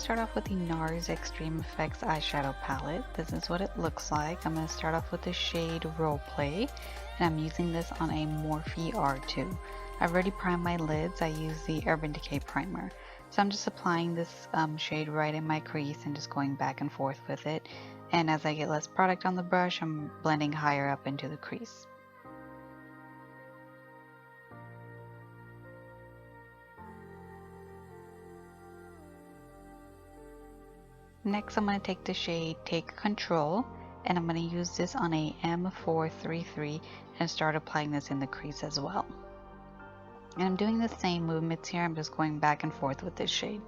start off with the Nars Extreme Effects eyeshadow palette. This is what it looks like. I'm going to start off with the shade Roleplay, and I'm using this on a Morphe R2. I've already primed my lids. I use the Urban Decay primer. So I'm just applying this shade right in my crease and just going back and forth with it. And as I get less product on the brush, I'm blending higher up into the crease. Next, I'm going to take the shade Take Control, and I'm going to use this on a M433 and start applying this in the crease as well. And I'm doing the same movements here, I'm just going back and forth with this shade.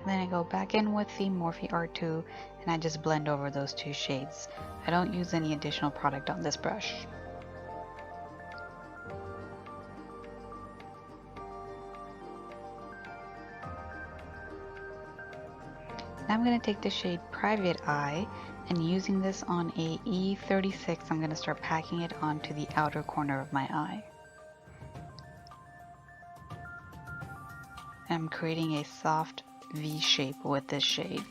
Then I go back in with the Morphe R2 and I just blend over those two shades. I don't use any additional product on this brush. Now I'm going to take the shade Private Eye, and using this on a E36, I'm going to start packing it onto the outer corner of my eye. And I'm creating a soft V shape with this shade.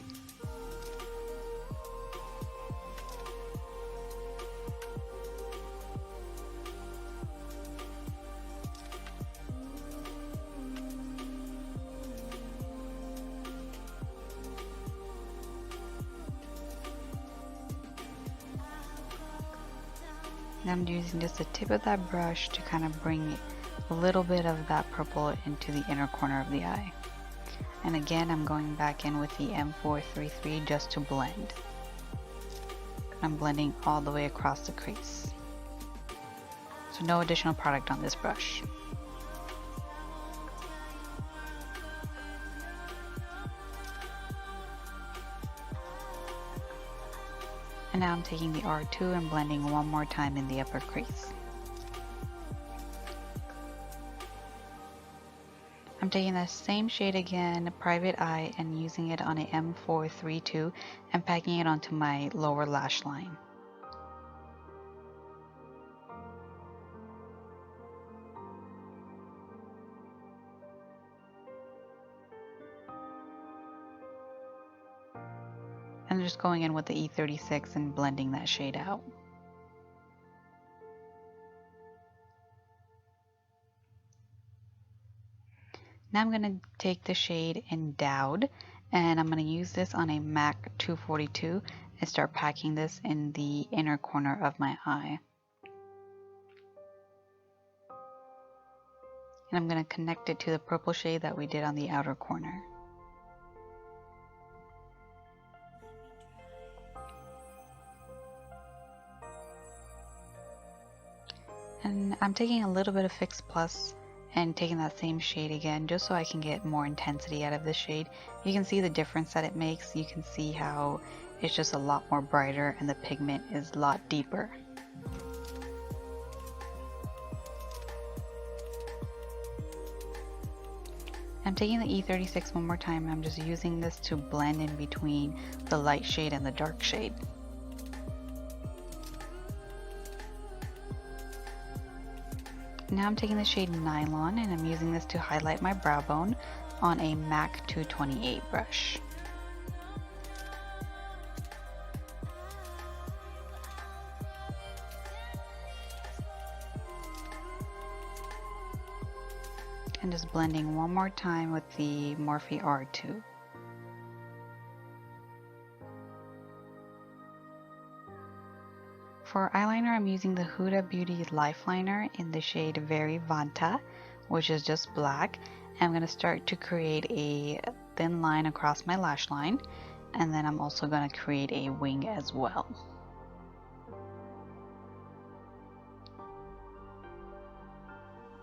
And I'm using just the tip of that brush to kind of bring a little bit of that purple into the inner corner of the eye. And again, I'm going back in with the M433 just to blend. I'm blending all the way across the crease. So no additional product on this brush. And now I'm taking the R2 and blending one more time in the upper crease. I'm taking the same shade again, Private Eye, and using it on a M432 and packing it onto my lower lash line. And just going in with the E36 and blending that shade out. Now I'm going to take the shade Endowed, and I'm going to use this on a MAC 242 and start packing this in the inner corner of my eye. And I'm going to connect it to the purple shade that we did on the outer corner. And I'm taking a little bit of Fix Plus and taking that same shade again just so I can get more intensity out of this shade. You can see the difference that it makes. You can see how it's just a lot more brighter and the pigment is a lot deeper. I'm taking the E36 one more time. I'm just using this to blend in between the light shade and the dark shade. Now I'm taking the shade Nylon and I'm using this to highlight my brow bone on a MAC 228 brush. And just blending one more time with the Morphe R2. For eyeliner, I'm using the Huda Beauty Lifeliner in the shade Very Vanta, which is just black. I'm going to start to create a thin line across my lash line, and then I'm also going to create a wing as well.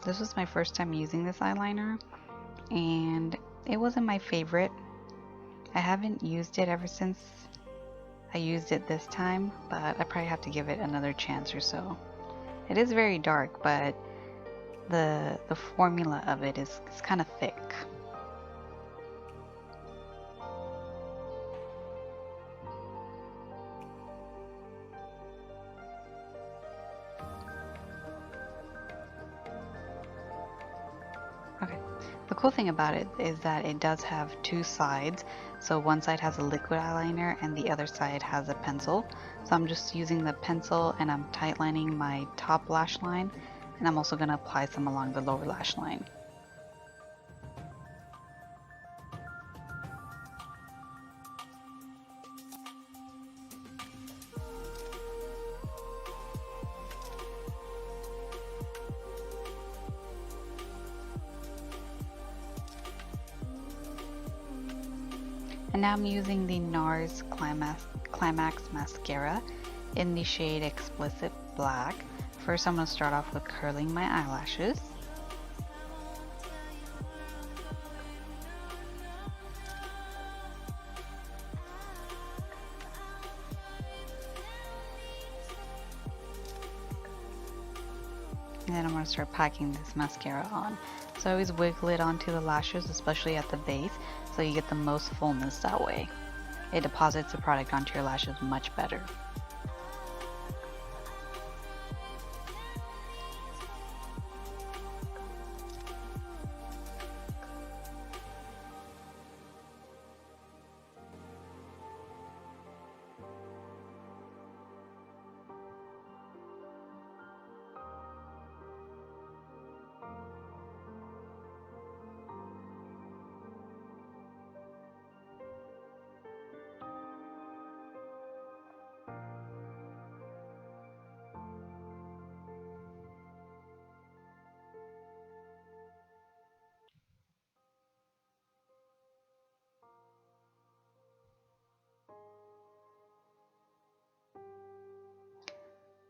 This was my first time using this eyeliner, and it wasn't my favorite. I haven't used it ever since I used it this time, but I probably have to give it another chance or so. It is very dark, but the formula of it is kind of thick. Okay, the cool thing about it is that it does have two sides. So one side has a liquid eyeliner and the other side has a pencil. So I'm just using the pencil and I'm tightlining my top lash line, and I'm also going to apply some along the lower lash line. And now I'm using the Nars Climax Mascara in the shade Explicit Black. First I'm going to start off with curling my eyelashes. And then I'm going to start packing this mascara on. So I always wiggle it onto the lashes, especially at the base, so you get the most fullness that way. It deposits the product onto your lashes much better.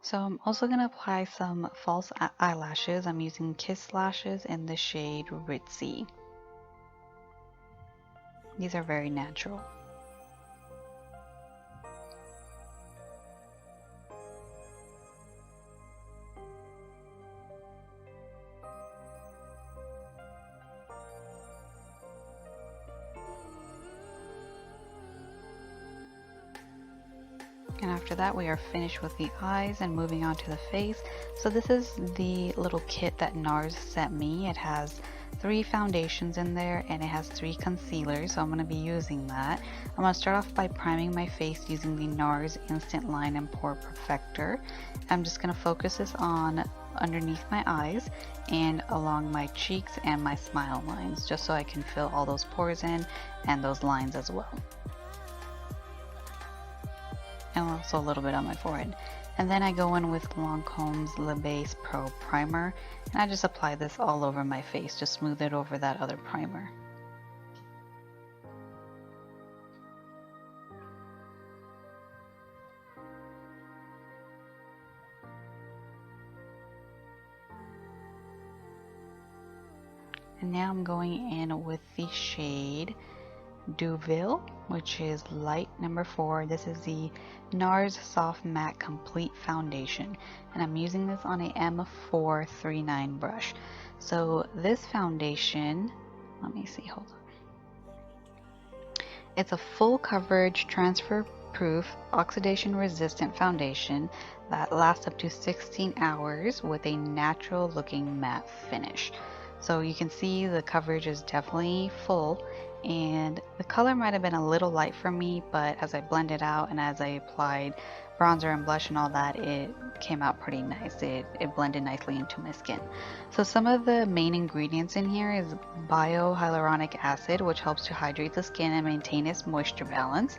So I'm also going to apply some false eyelashes. I'm using Kiss Lashes in the shade Ritzy. These are very natural. And after that we are finished with the eyes and moving on to the face. So this is the little kit that Nars sent me. It has 3 foundations in there and it has 3 concealers, so I'm going to be using that. I'm going to start off by priming my face using the Nars Instant Line and Pore Perfector. I'm just going to focus this on underneath my eyes and along my cheeks and my smile lines, just so I can fill all those pores in and those lines as well. And also a little bit on my forehead. And then I go in with Lancôme's Le Base Pro Primer, and I just apply this all over my face, just smooth it over that other primer. And now I'm going in with the shade Deauville, which is light number 4. This is the Nars Soft Matte Complete Foundation, and I'm using this on a M439 brush. So this foundation, let me see, hold on. It's a full coverage, transfer proof, oxidation resistant foundation that lasts up to 16 hours with a natural looking matte finish. So you can see the coverage is definitely full, and the color might have been a little light for me, but as I blended out and as I applied bronzer and blush and all that, it came out pretty nice. It blended nicely into my skin. So some of the main ingredients in here is biohyaluronic acid, which helps to hydrate the skin and maintain its moisture balance.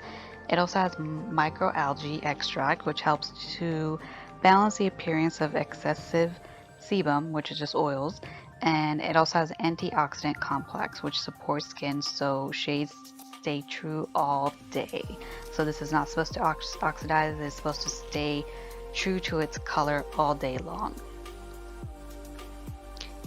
It also has microalgae extract, which helps to balance the appearance of excessive sebum, which is just oils. And it also has antioxidant complex, which supports skin so shades stay true all day. So this is not supposed to oxidize, it's supposed to stay true to its color all day long.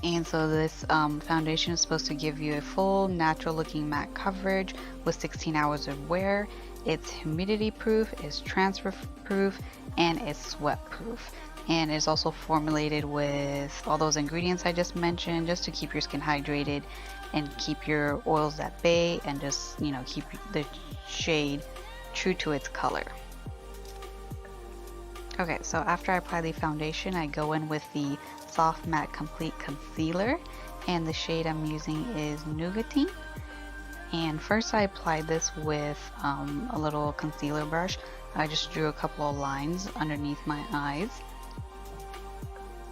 And so this foundation is supposed to give you a full natural looking matte coverage with 16 hours of wear. It's humidity proof, it's transfer proof, and it's sweat proof. and is also formulated with all those ingredients I just mentioned, just to keep your skin hydrated and keep your oils at bay, and just, you know, keep the shade true to its color. Okay, so after I apply the foundation, I go in with the Soft Matte Complete Concealer, and the shade I'm using is Nougatine. And first I applied this with a little concealer brush. I just drew a couple of lines underneath my eyes.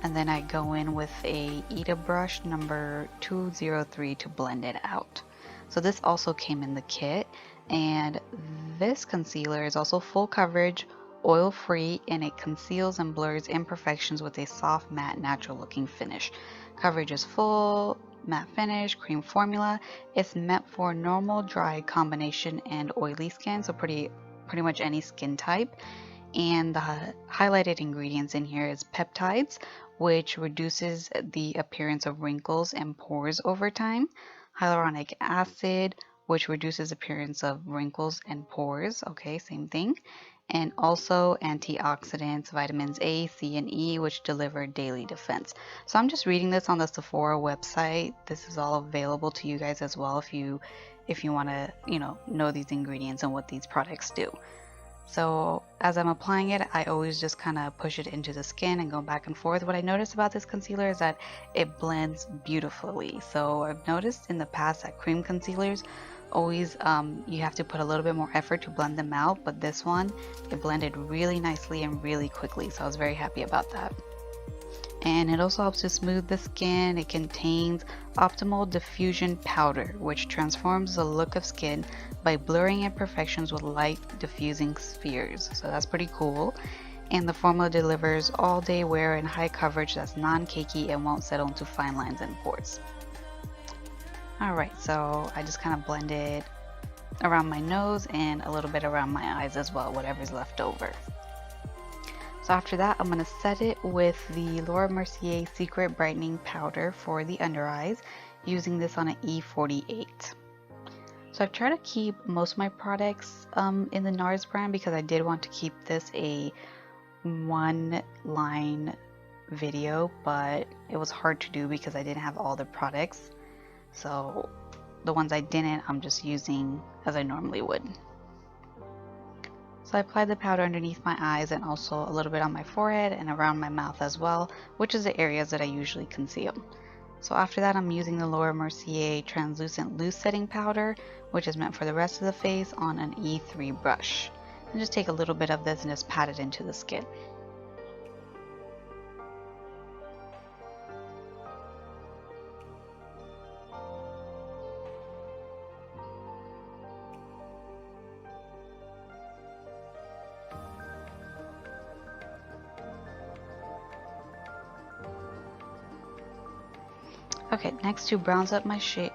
And then I go in with a Huda brush number 203 to blend it out. So this also came in the kit, and this concealer is also full coverage, oil free, and it conceals and blurs imperfections with a soft matte natural looking finish. Coverage is full, matte finish, cream formula. It's meant for normal, dry, combination, and oily skin, so pretty much any skin type. And the highlighted ingredients in here is peptides, which reduces the appearance of wrinkles and pores over time, hyaluronic acid, which reduces appearance of wrinkles and pores, okay, same thing, and also antioxidants, vitamins A, C, and E, which deliver daily defense. So I'm just reading this on the Sephora website. This is all available to you guys as well if you want to, you know these ingredients and what these products do. So as I'm applying it, I always just kind of push it into the skin and go back and forth. What I noticed about this concealer is that it blends beautifully. So I've noticed in the past that cream concealers always you have to put a little bit more effort to blend them out, but this one, it blended really nicely and really quickly, so I was very happy about that. And it also helps to smooth the skin. It contains optimal diffusion powder, which transforms the look of skin by blurring imperfections with light diffusing spheres. So that's pretty cool. And the formula delivers all day wear and high coverage that's non-cakey and won't settle into fine lines and pores. Alright, so I just kind of blended around my nose and a little bit around my eyes as well, whatever's left over. So after that, I'm going to set it with the Laura Mercier Secret Brightening Powder for the under eyes, using this on an E48. So I've tried to keep most of my products in the Nars brand, because I did want to keep this a one-line video, but it was hard to do because I didn't have all the products. So the ones I didn't, I'm just using as I normally would. So I applied the powder underneath my eyes and also a little bit on my forehead and around my mouth as well, which is the areas that I usually conceal. So after that, I'm using the Laura Mercier Translucent Loose Setting Powder, which is meant for the rest of the face, on an E3 brush. And just take a little bit of this and just pat it into the skin. Okay, next to bronze up my face,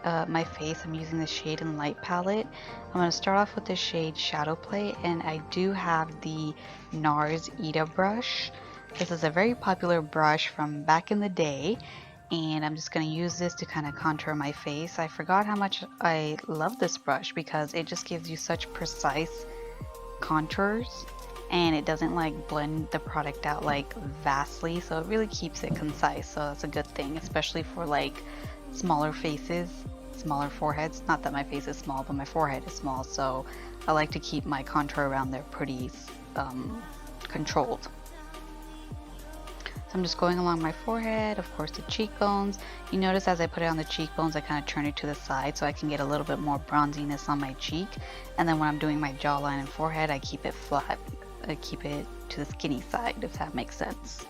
I'm using the Shade and Light palette. I'm going to start off with the shade Shadowplay, and I do have the Nars Huda brush. This is a very popular brush from back in the day, and I'm just going to use this to kind of contour my face. I forgot how much I love this brush because it just gives you such precise contours, and it doesn't like blend the product out like vastly, so it really keeps it concise. So that's a good thing, especially for like smaller faces, smaller foreheads. Not that my face is small, but my forehead is small, so I like to keep my contour around there pretty controlled. So I'm just going along my forehead, of course the cheekbones. You notice as I put it on the cheekbones, I kind of turn it to the side so I can get a little bit more bronziness on my cheek. And then when I'm doing my jawline and forehead, I keep it flat. I keep it to the skinny side, if that makes sense.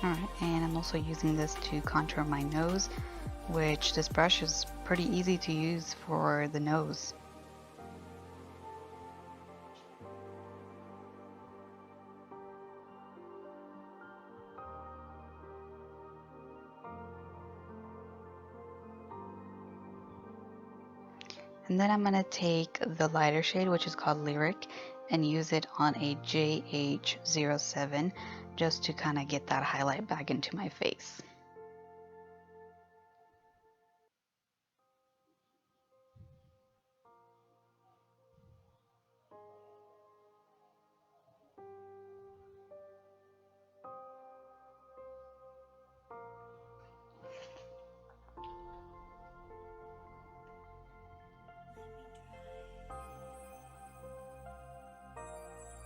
Alright, and I'm also using this to contour my nose, which this brush is pretty easy to use for the nose. And then I'm going to take the lighter shade, which is called Lyric, and use it on a JH07 just to kind of get that highlight back into my face.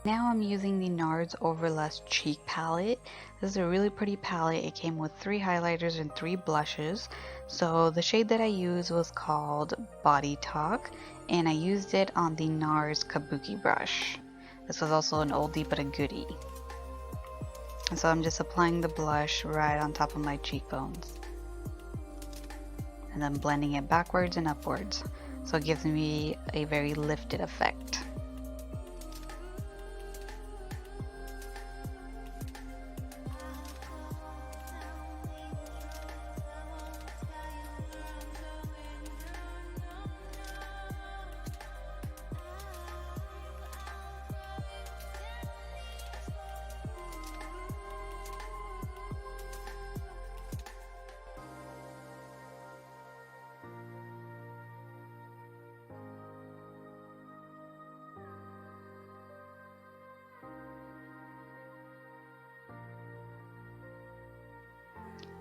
Now I'm using the Nars Overlust Cheek Palette. This is a really pretty palette. It came with 3 highlighters and 3 blushes. So the shade that I used was called Body Talk, and I used it on the Nars Kabuki brush. This was also an oldie but a goodie. And so I'm just applying the blush right on top of my cheekbones. And then blending it backwards and upwards. So it gives me a very lifted effect.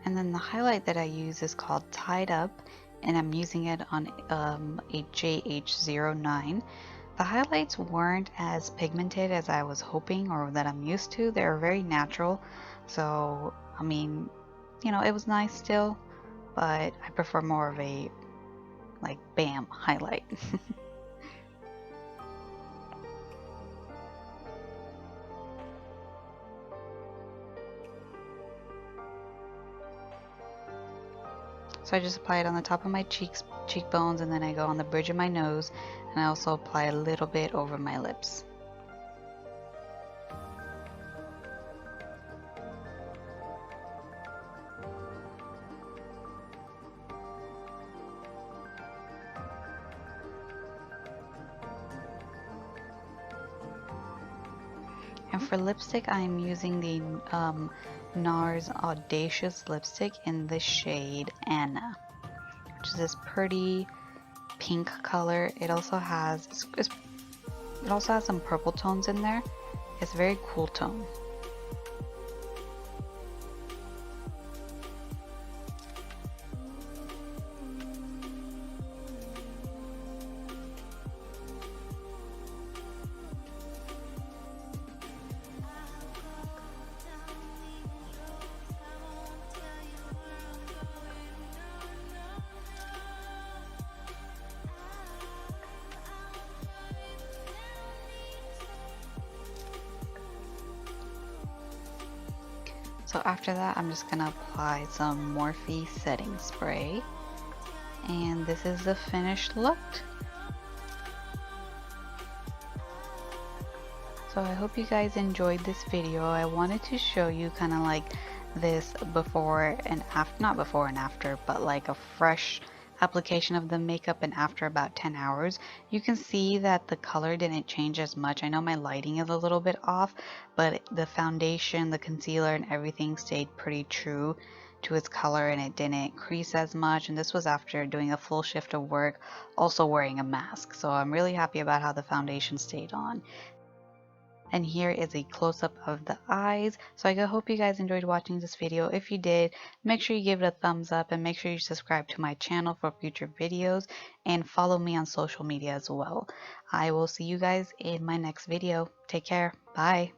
And then the highlight that I use is called Tied Up, and I'm using it on a JH09. The highlights weren't as pigmented as I was hoping or that I'm used to. They were very natural, so I mean, you know, it was nice still, but I prefer more of a like bam highlight. So I just apply it on the top of my cheekbones, and then I go on the bridge of my nose, and I also apply a little bit over my lips. And for lipstick, I am using the Nars Audacious lipstick in the shade Anna, which is this pretty pink color. It also has some purple tones in there. It's a very cool tone. So after that, I'm just gonna apply some Morphe setting spray, and this is the finished look. So I hope you guys enjoyed this video. I wanted to show you kind of like this before and after, not before and after, but like a fresh application of the makeup, and after about 10 hours you can see that the color didn't change as much. I know my lighting is a little bit off, but the foundation, the concealer, and everything stayed pretty true to its color, and it didn't crease as much. And this was after doing a full shift of work, also wearing a mask. So I'm really happy about how the foundation stayed on. And here is a close-up of the eyes. So I hope you guys enjoyed watching this video. If you did, make sure you give it a thumbs up, and make sure you subscribe to my channel for future videos, and follow me on social media as well. I will see you guys in my next video. Take care. Bye.